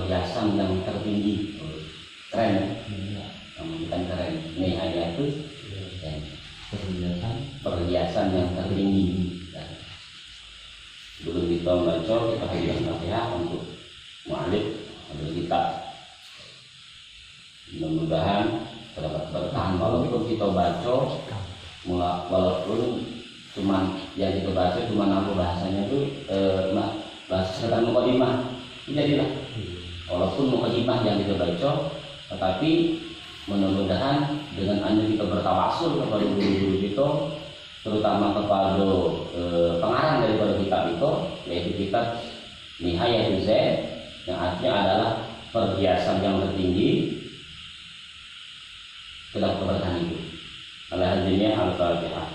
perhiasan yang tertinggi. Keren ya? Bukan keren. Nihaya itu perhiasan yang tertinggi. Dulu kita baca, kita berikan Fatihah untuk mu'alif untuk kita. Mudah-mudahan dapat bertahan walaupun kita baca, walaupun cuman yang kita baca cuma apa bahasanya itu bahasa sekitar mukadimah. Jadilah walaupun mukadimah yang kita baca, tetapi mudah-mudahan dengan hanya kita bertawasul kepada guru-guru kita, terutama kepada pengarang daripada kitab itu, yaitu kitab Nihayatul Zain, yang artinya adalah perhiasan yang tertinggi dalam keberkahan itu. Alhamdulillah, Al-Fatihah.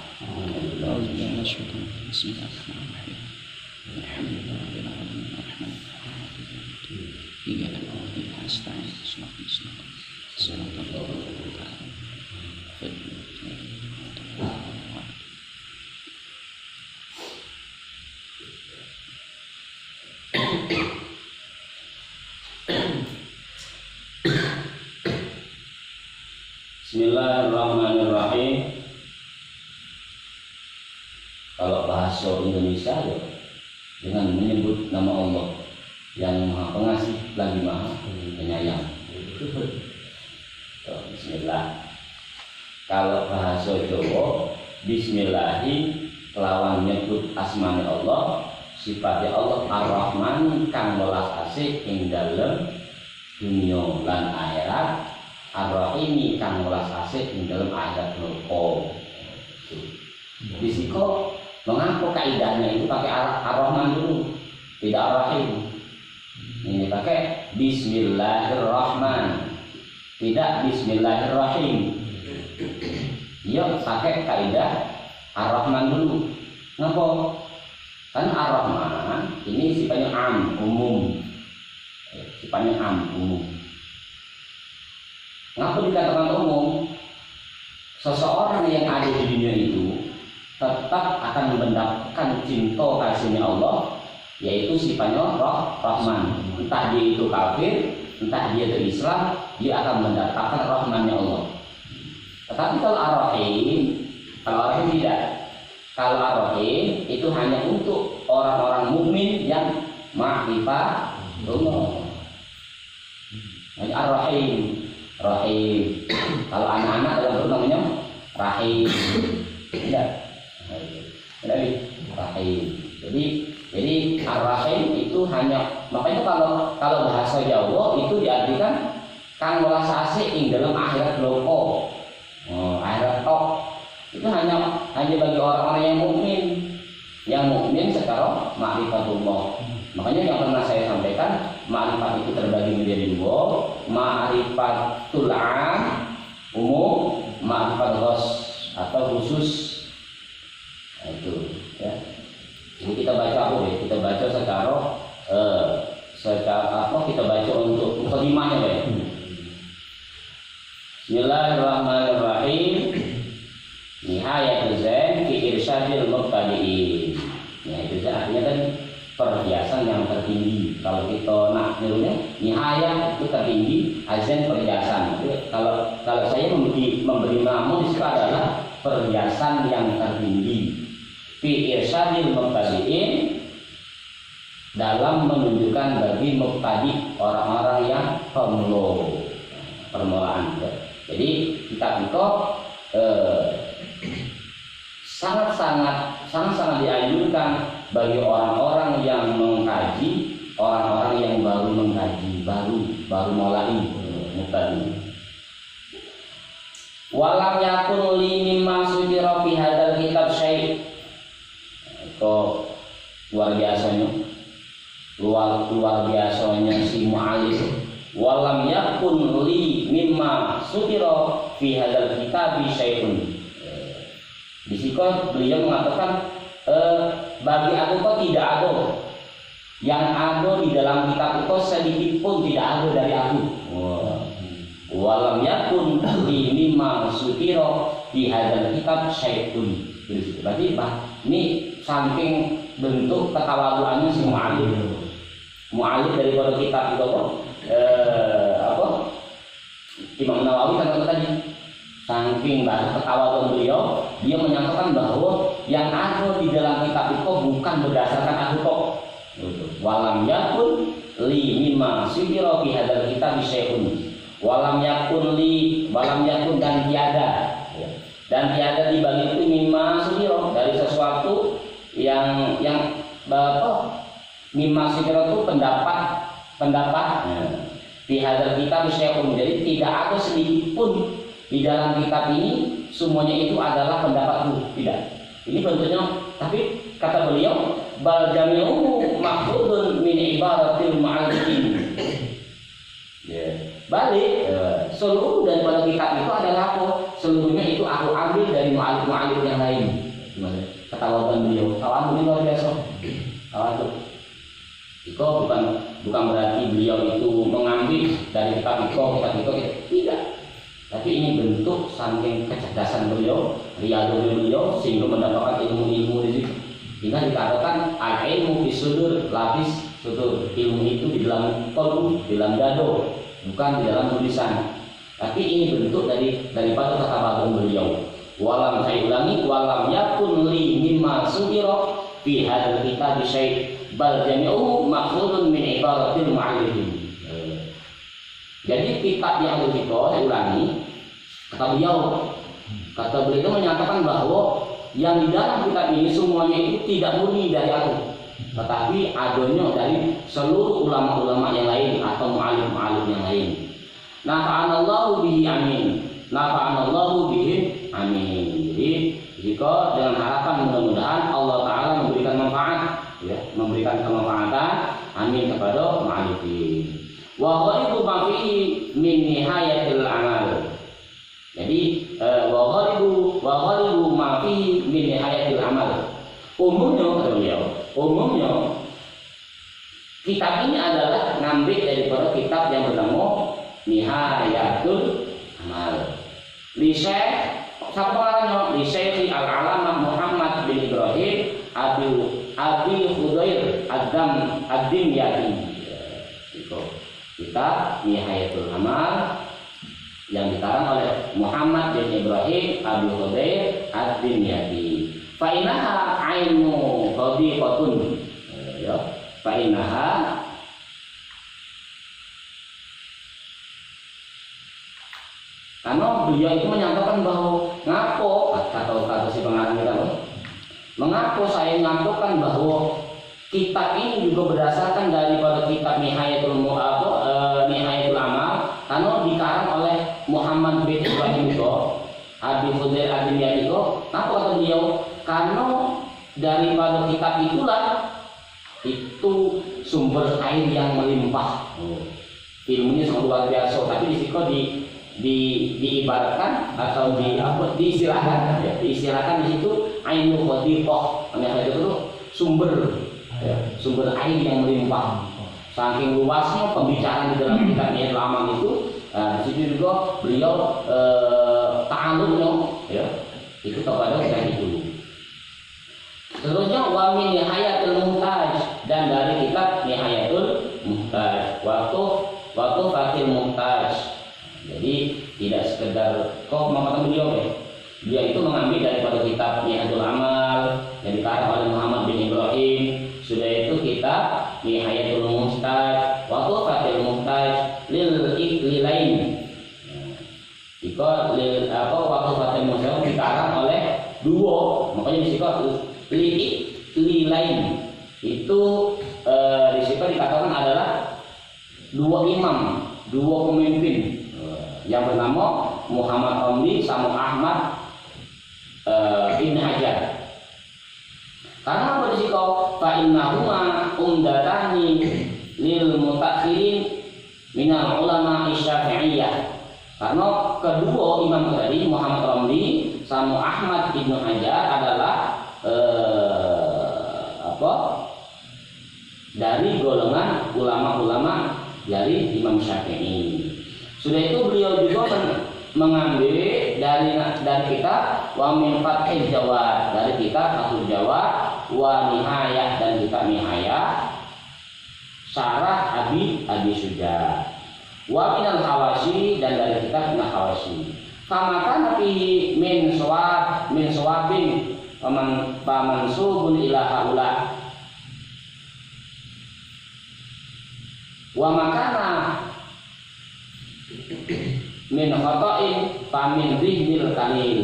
Bismillahirrahmanirrahim. Kalau bahasa Indonesia ya, dengan menyebut nama Allah yang Maha Pengasih lagi Maha Penyayang. Bismillah. Kalau bahasa Jawa, Bismillahi kelawan nyebut asmane Allah, sifatnya Allah Ar-Rahman kang welas asih ing dalem dunia lan akhirat, Ar-Rahim kang welas asih ing dalem akhirat neraka. Disiko mengapa kaidahnya itu pakai Ar-Rahman dulu, tidak Ar-Rahim. Ini pakai Bismillahirrahman, tidak Bismillahirrahim. Iya, pakai kaidah Ar-Rahman dulu. Ngapa? Kan Ar-Rahman ini sifatnya am, umum. Sifatnya am, umum. Ngapa dikatakan umum? Seseorang yang ada di dunia itu tetap akan mendapatkan cinta kasihnya Allah, yaitu sifatnya Rahman. Entah dia itu kafir, entah dia itu Islam, dia akan mendapatkan rahmannya Allah. Tetapi kalau Ar-Rahim tidak. Kalau Ar-Rahim itu hanya untuk orang-orang mukmin yang ma'rifah Allah. Ar-Rahim, Rahim. Kalau anak-anak dalam Quran namanya Rahim. Tidak. Rahim. Jadi Ar-Rahim itu hanya, makanya kalau bahasa Jawa itu diartikan kang welas asih ing dalam akhirat loko. Akhirat tok. Itu hanya bagi orang-orang yang mukmin secara ma'rifatullah. Makanya yang pernah saya sampaikan, ma'rifat itu terbagi menjadi dua, ma'rifatul 'am umum, ma'rifat khas atau khusus. Nah, itu ya. Jadi kita baca apa ya? Kita baca secara apa? Kita baca untuk mukadimahnya ya. Bismillahirrahmanirrahim. Nihayatul Zain fi irsyadil mubtadi'in. Ya, itu artinya kan perhiasan yang tertinggi. Kalau kita nak nirunya, nihayah itu tertinggi, azan perhiasan. Jadi, kalau saya memberi nama di situ adalah perhiasan yang tertinggi. Fi irsyadil mubtadi'in, dalam menunjukkan bagi mubtadi, orang-orang yang permulaan. Jadi kitab itu sangat dianjurkan bagi orang-orang yang mengkaji, orang-orang yang baru mengkaji, baru mulai mubtadi. Walam yakun li mimma sudira fi hadzal kitab syai'. Itu luar biasanya si mu'alif. Walam yakun li mimma sudira fi hadzal kitab syai'un. Di situ beliau mengatakan bagi aku kok tidak ada, yang ada di dalam kitab itu sedikit pun tidak ada dari aku. Walam yakun li mimma sudira fi hadzal kitab syai'un. Berarti ini saking bentuk ketawaduannya si mu'alif daripada kitab itu Imam Nawawi kan tadi saking bahasa ketawa beliau, dia menyatakan bahwa yang ada di dalam kitab itu bukan berdasarkan aku kok. Walam yakun li mimma sibira fi hadzal kitab syai'un. Walam yakun dan tiada. Dan tiada di bagi itu mimma sibira dari sesuatu yang mimma sibira itu pendapat. Di hadzal kitab syai'un, jadi tidak ada sedikit pun di dalam kitab ini semuanya itu adalah pendapatku, tidak. Ini bentuknya, tapi kata beliau bal jami'uhu mahfudun min ibaratil mu'allifin. Balik seluruh daripada kitab itu adalah apa? Seluruhnya itu aku ambil dari mu'allif yang lain. Ketahuan beliau, kawan ini luar biasa. Kawan itu. Itu bukan berarti beliau itu mengambil dari kitab itu, tidak. Tapi ini bentuk saking kecerdasan beliau, riyadhah beliau sehingga mendapatkan ilmu-ilmu di situ. Sehingga dikatakan al-ilmu fi sudur, lapis sudur. Ilmu itu di dalam qalbu, di dalam dado, bukan di dalam tulisan. Tapi ini bentuk daripada kata beliau. Walam, saya ulangi, walam yakun li mimma sudira fi hadzal kitab syai' bal jami'u makhudun min ibaratil mu'allifin. Jadi kitab yang ada itu, saya ulangi, kata beliau itu menyatakan bahwa yang di dalam kitab ini semuanya itu tidak murni dari aku, tetapi adanya dari seluruh ulama-ulama yang lain atau mu'allif-mu'allif yang lain. Nafa'anallahu bihi amin. Nafa'anallahu bihi amin. Jadi jika dengan harapan mudah-mudahan Allah Ta'ala memberikan manfaat, memberikan kemanfaatan, amin, kepada mu'allifin. Wa ghalibu ma fihi min nihayatil amal. Jadi wa ghalibu ma fihi min nihayatil amal. Umumnya kitab ini adalah ngambil daripada kitab yang bernama Nihayatul Amal. Li Syekh saparanya li Syekh Al-Alamah Muhammad bin Ibrahim Abi Khudair Ad-Dimyati. Itu kitab Nihayatul Amal yang dikarang oleh Muhammad bin Ibrahim Abi Khudair Ad-Dimyati. Fa innaha ainu qadiqatun. Fa innaha karena beliau itu menyatakan bahwa kata si pengarang kita, mengapa saya menyatakan bahwa kitab ini juga berdasarkan daripada kitab Nihayatul Amal, karena dikarang oleh Muhammad bin Ibrahim itu, Abi Khudair Ad-Dimyati itu. Kenapa kata beliau? Karena daripada kitab itulah itu sumber air yang melimpah. Ilmunya sangat luar biasa, tapi di situ diibaratkan atau diistilahkan di situ ainul qadiqah, itu sumber air yang melimpah. Saking luasnya pembicaraan di dalam kitab Nihayatul Amal itu, di situ juga beliau ta'alumnya itu kepada kita itu. Seterusnya wa min Nihayatul Muhtaj, dan dari kitab Nihayatul Muhtaj waktu Fathil Muhtaj. Jadi tidak sekedar beliau itu mengambil daripada kitab Nihayatul Amal yang dikarang oleh Muhammad bin Ibrahim. Sudah itu kitab Nihayatul Muhtaj waktu Fathil Muhtaj lilain. Jika waktu Fathil Muhtaj dikarang oleh dua, makanya disebut lilain. Itu di situ dikatakan adalah dua imam, dua pemimpin yang bernama Muhammad Ramli sama Ahmad Ibn Hajar. Karena apa disitu? Fa innahuma umdatani lil mutakhirin minal ulama Syafi'iyah. Karena kedua imam tadi Muhammad Ramli sama Ahmad Ibn Hajar adalah dari golongan ulama-ulama dari Imam Syafi'i. Sudah itu beliau juga mengambil dari kitab wa min Fathil Jawad, dari kitab Fathul Jawad wa Nihayah, dan kitab Nihayah syarah Abi Suja. wa minal hawasyi dan dari kitab minal hawasyi. Famaka nabi min sawabin pamansubun ila haula wa makana min khata'in pamin rihnil kalil.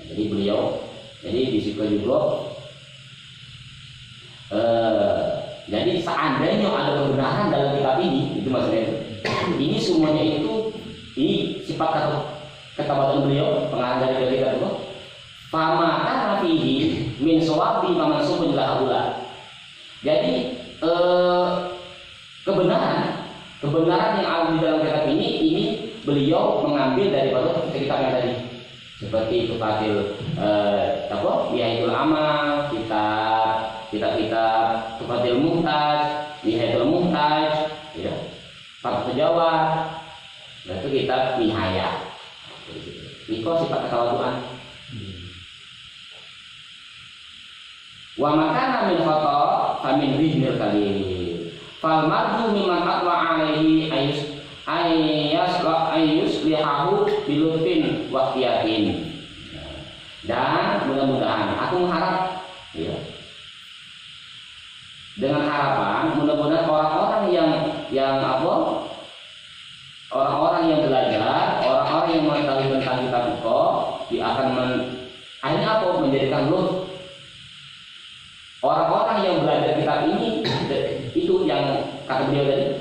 Jadi beliau di situ juga jadi seandainya ada kebenaran dalam kitab ini, itu maksudnya ini semuanya itu ini sifat ketabatan beliau, pengarang dari kitab itu. Fama kana fihi min sawabi mamansubun ila haula. Jadi kebenaran yang ada di dalam kitab ini beliau mengambil daripada kitab yang tadi, seperti Tufatil Bihayatul Amal, kitab Tufatil Muhtaj, Bihayatul Muhtaj, ya, Fathul Jawad, itu kitab Nihayah. Itu sifat ketawaduan. Wa makana min khata famin rihnil kalil. Fal marju mimman atwa alaihi ayus lihahu bilutfin waqtiyatin. Dan mudah-mudahan aku mengharap, ya, dengan harapan mudah-mudahan orang-orang yang orang-orang yang belajar, orang-orang yang mengetahui tentang kitab itu, dia akan akhirnya menjadikan lutf. Orang-orang yang belajar kitab ini itu yang kata beliau tadi,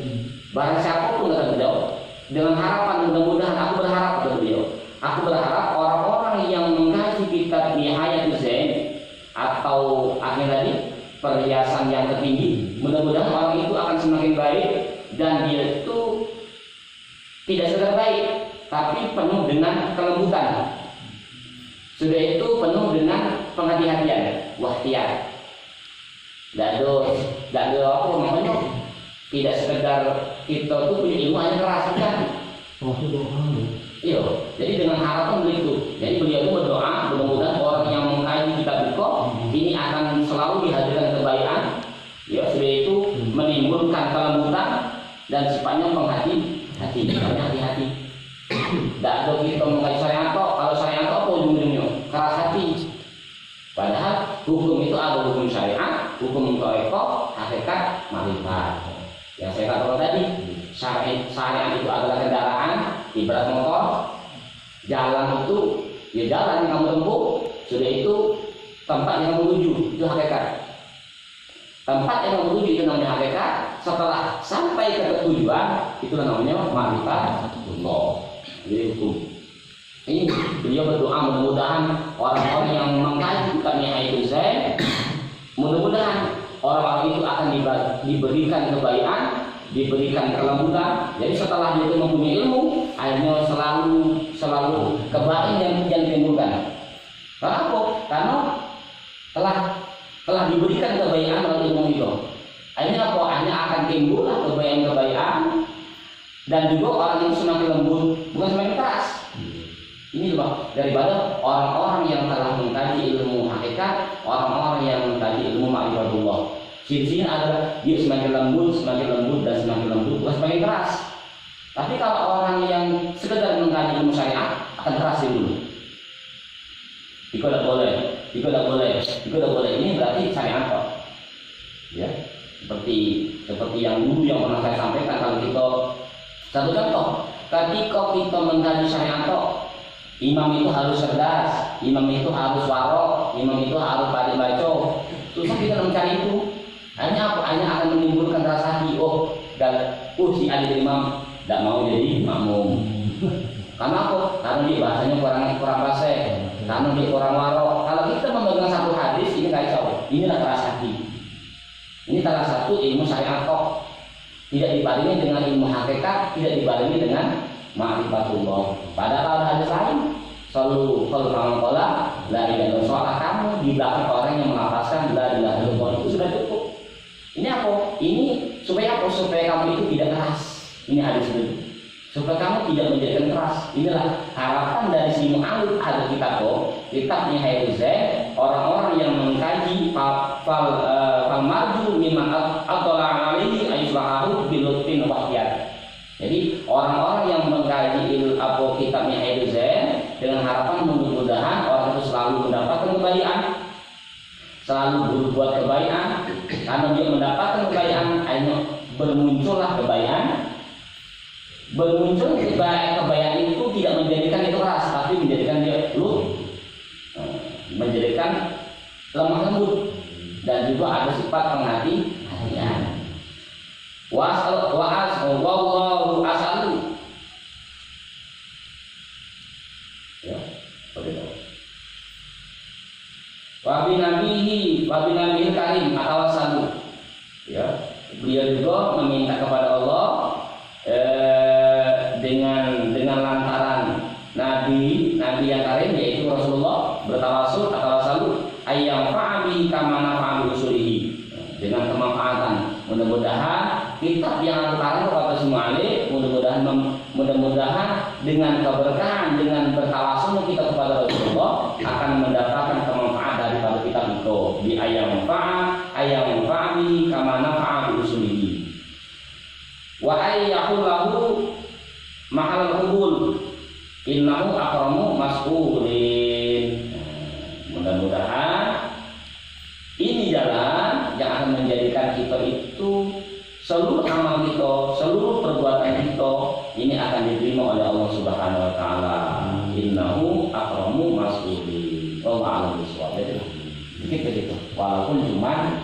barang siapa pun kata beliau, dengan harapan mudah-mudahan aku berharap kata beliau, aku berharap orang-orang yang mengkaji kitab Nihayatul Zain atau akhir tadi perhiasan yang tertinggi, mudah-mudahan orang itu akan semakin baik dan dia itu tidak sekedar baik, tapi penuh dengan kelembutan. Sudah itu penuh dengan penghati-hatian, wahtiyat. Tidak ada apa namanya. Tidak sekedar kita tuh punya ilmu hanya kerasikan. Iya. Jadi dengan harapan begitu. Jadi beliau itu berdoa, mudah-mudahan orang yang mengkaji kitab itu ini akan selalu dihadirkan kebaikan. Ya, sudah itu menimbulkan kelembutan dan sifatnya penghati-hati. Hati-hati. Tidak ada kita mengkaji syariat. Kalau syariat apa ujung-ujungnya? Keras hati. Padahal hukum itu ada hukum syariat, hukum tarekat, hakikat, makrifat. Yang saya katakan tadi, syariat itu adalah kendaraan, ibarat motor. Jalan itu, ya jalan yang kamu tempuh. Sudah itu tempat yang kamu tuju, itu hakikat. Tempat yang kamu tuju itu namanya hakikat. Setelah sampai ke tujuan, itu namanya makrifat. Jadi hukum. Ini beliau berdoa mudah-mudahan orang-orang yang mengkaji kitab Nihayatul Zain, mudah-mudahan orang-orang itu akan diberikan kebaikan, diberikan kelembutan. Jadi setelah dia itu mempunyai ilmu, akhirnya selalu kebaikan yang ditimbulkan. Kenapa? Karena telah diberikan kebaikan oleh ilmu itu. Akhirnya apa? Akhirnya akan timbullah kebaikan dan juga orang itu semakin lembut, bukan semakin keras. Ini loh, daripada orang-orang yang telah mengkaji ilmu hakikat, orang-orang yang mengkaji ilmu ma'rifatullah. Ciri-cirinya adalah dia semakin lembut dan semakin lembut, bukan semakin keras. Tapi kalau orang yang sekedar mengkaji ilmu syariat akan keras dulu. Itu tidak boleh. Ini berarti syariat kok. Ya, seperti yang dulu yang pernah saya sampaikan, kalau kita satu contoh, ketika kita mengkaji syariat kok, imam itu harus cerdas, imam itu harus warok, imam itu harus pandai baca. Susah kita mencari itu. Hanya akan menimbulkan rasa hati, si adik imam tidak mau jadi makmum. Karena apa? Karena dia bahasanya kurang fasih, karena dia kurang warok. Kalau kita memegang satu hadis ini kacau. Inilah keras hati. Ini salah satu ilmu syariat kok. Tidak dibarengi dengan ilmu hakikat, tidak dibarengi dengan ma'rifatullah. Padahal hadis lain selalu kalau la ilaha illallah, kamu di belakang orang yang melafazkan la ilaha illallah itu sudah cukup. Ini apa? Ini supaya apa? Supaya kamu itu tidak keras. Ini hadis itu. Supaya kamu tidak menjadikan keras. Inilah harapan dari si mu'alif ada kitab Nihayatul Zain, orang-orang yang mengkaji fal marju mimman atala alaihi ayuslahahu bilutfin waqtiyat. Jadi orang-orang yang mengkaji kitabnya Ibnu Zain dengan harapan mudah-mudahan orang itu selalu mendapatkan kebaikan, selalu berbuat kebaikan. Karena dia mendapatkan kebaikan, akhirnya bermuncullah kebaikan. Bermuncul kebaikan itu tidak menjadikan itu keras, tapi menjadikan dia menjadikan lemah lembut, dan juga ada sifat penghati-hatian. Wallahu as'alu. Ya, seperti itu. Wabi nabihi karim atawasalu. Ya, beliau juga meminta kepada Allah dengan lantaran nabi yang karim yaitu Rasulullah bertawasul atawasalu ayyam fa'abi kama nafa'u usulihi, dengan kemanfaatan. Mudah-mudahan kitab yang karim kepada semua alif, mudah-mudahan dengan keberkahan, dengan bertawasul kita kepada Rasulullah akan mendapatkan kemanfaat daripada kitab itu. Bi ayyam fa'abi kama nafa'u usulihi. Wa ayyakul lahu mahal qubul innahu akramu mas'ulin. Mudah-mudahan ini jalan yang akan menjadikan kita itu seluruh amal kita, seluruh perbuatan kita ini akan diterima oleh Allah Subhanahu wa taala. Innahu akramu mas'ulin. Wallahu a'lam bishawab. Begitu. Walaupun cuma